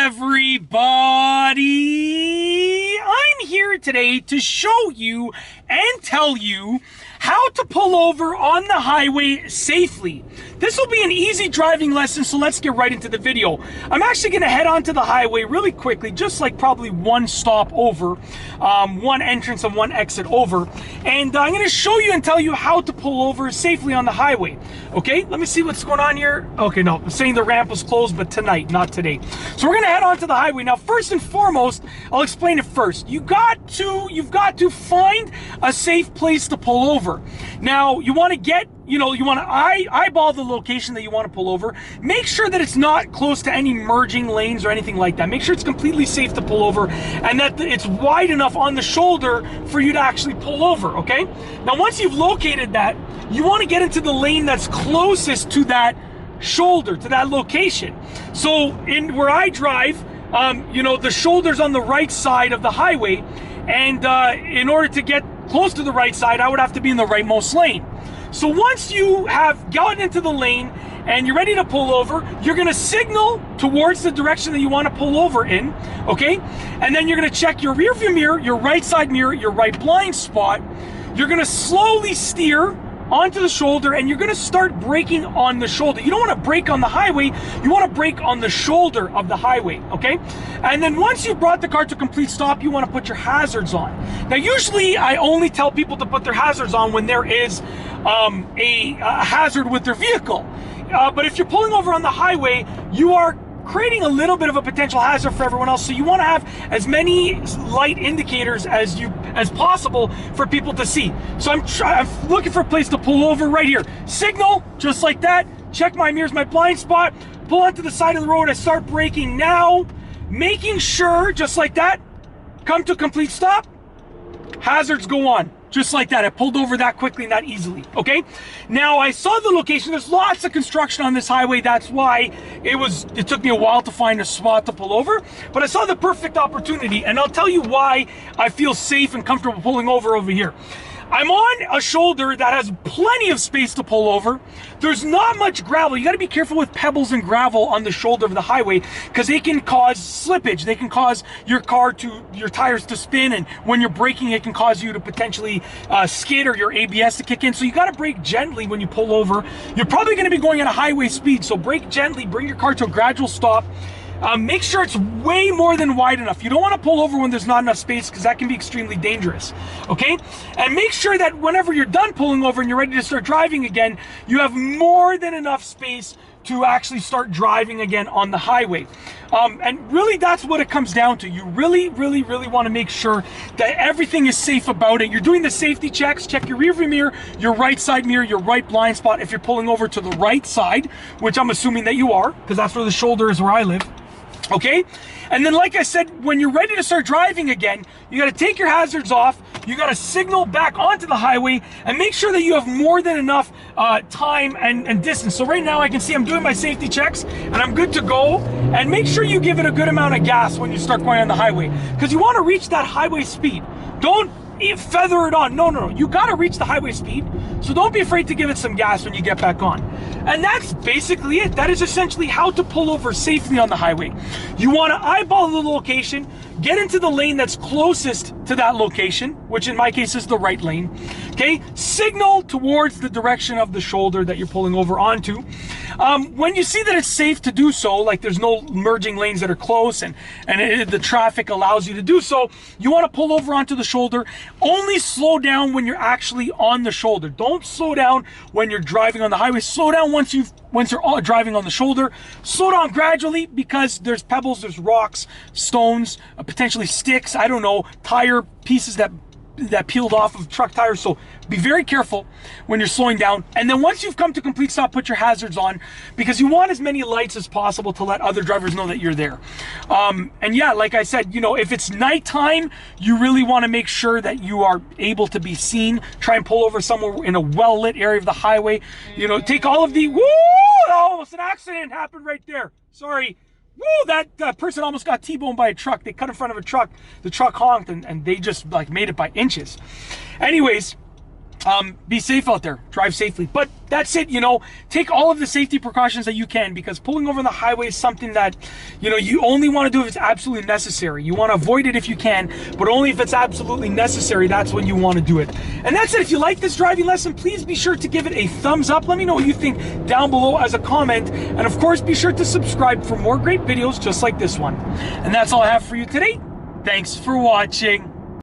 everybody? I'm here today to show you and tell you how to pull over on the highway safely. This will be an easy driving lesson, so let's get right into the video. I'm actually going to head onto the highway really quickly, just like probably one stop over, one entrance and one exit over, and I'm going to show you and tell you how to pull over safely on the highway. Okay, let me see what's going on here. Okay, no, I'm saying the ramp was closed, but tonight, not today. So we're going to head onto the highway. Now, first and foremost, I'll explain it first. You've got to find a safe place to pull over. Now, you want to get, you want to eyeball the location that you want to pull over. Make sure that it's not close to any merging lanes or anything like that. Make sure it's completely safe to pull over and that it's wide enough on the shoulder for you to actually pull over, okay? Now, once you've located that, you want to get into the lane that's closest to that shoulder, to that location. So where I drive, the shoulder's on the right side of the highway, and in order to get close to the right side, I would have to be in the rightmost lane. So once you have gotten into the lane and you're ready to pull over, you're going to signal towards the direction that you want to pull over in, okay? And then you're going to check your rear view mirror, your right side mirror, your right blind spot. You're going to slowly steer onto the shoulder, and you're going to start braking on the shoulder. You don't want to brake on the highway, you want to brake on the shoulder of the highway, okay? And then once you've brought the car to a complete stop, you want to put your hazards on. Now, usually I only tell people to put their hazards on when there is a hazard with their vehicle. But if you're pulling over on the highway, you are creating a little bit of a potential hazard for everyone else, so you want to have as many light indicators as possible for people to see. So I'm looking for a place to pull over right here. Signal, just like that. Check my mirrors, my blind spot. Pull onto the side of the road. I start braking now, making sure, just like that, come to a complete stop. Hazards go on. Just like that. I pulled over that quickly and that easily, okay? Now, I saw the location. There's lots of construction on this highway. That's why it took me a while to find a spot to pull over. But I saw the perfect opportunity, and I'll tell you why I feel safe and comfortable pulling over here. I'm on a shoulder that has plenty of space to pull over. There's not much gravel. You got to be careful with pebbles and gravel on the shoulder of the highway because they can cause slippage. They can cause your tires to spin, and when you're braking, it can cause you to potentially skid or your ABS to kick in. So you got to brake gently when you pull over. You're probably going to be going at a highway speed, so brake gently, bring your car to a gradual stop. Make sure it's way more than wide enough. You don't want to pull over when there's not enough space because that can be extremely dangerous, okay? And make sure that whenever you're done pulling over and you're ready to start driving again, you have more than enough space to actually start driving again on the highway. And really, that's what it comes down to. You really, really, really want to make sure that everything is safe about it. You're doing the safety checks. Check your rear view mirror, your right side mirror, your right blind spot if you're pulling over to the right side, which I'm assuming that you are, because that's where the shoulder is where I live. Okay, and then like I said, when you're ready to start driving again, you got to take your hazards off, you got to signal back onto the highway, and make sure that you have more than enough time and distance. So right now I can see I'm doing my safety checks and I'm good to go. And make sure you give it a good amount of gas when you start going on the highway, because you want to reach that highway speed. Don't feather it on. No, you got to reach the highway speed. So don't be afraid to give it some gas when you get back on. And that's basically it. That is essentially how to pull over safely on the highway. You want to eyeball the location, get into the lane that's closest to that location, which in my case is the right lane. Okay, signal towards the direction of the shoulder that you're pulling over onto. When you see that it's safe to do so, like there's no merging lanes that are close and the traffic allows you to do so, you want to pull over onto the shoulder. Only slow down when you're actually on the shoulder. Don't slow down when you're driving on the highway. Slow down once you're driving on the shoulder. Slow down gradually because there's pebbles, there's rocks, stones, potentially sticks, I don't know, tire pieces that peeled off of truck tires. So be very careful when you're slowing down. And then once you've come to complete stop, put your hazards on, because you want as many lights as possible to let other drivers know that you're there. And yeah, like I said, if it's nighttime, you really want to make sure that you are able to be seen. Try and pull over somewhere in a well-lit area of the highway. Take all of the, woo, almost an accident happened right there. Sorry. Woo, that person almost got T-boned by a truck. They cut in front of a truck. The truck honked and they just made it by inches. Anyways, be safe out there, drive safely. But that's it, you know, take all of the safety precautions that you can, because pulling over on the highway is something that, you know, you only want to do if it's absolutely necessary. You want to avoid it if you can, but only if it's absolutely necessary, that's when you want to do it. And that's it. If you like this driving lesson, please be sure to give it a thumbs up. Let me know what you think down below as a comment. And of course, be sure to subscribe for more great videos just like this one. And that's all I have for you today. Thanks for watching.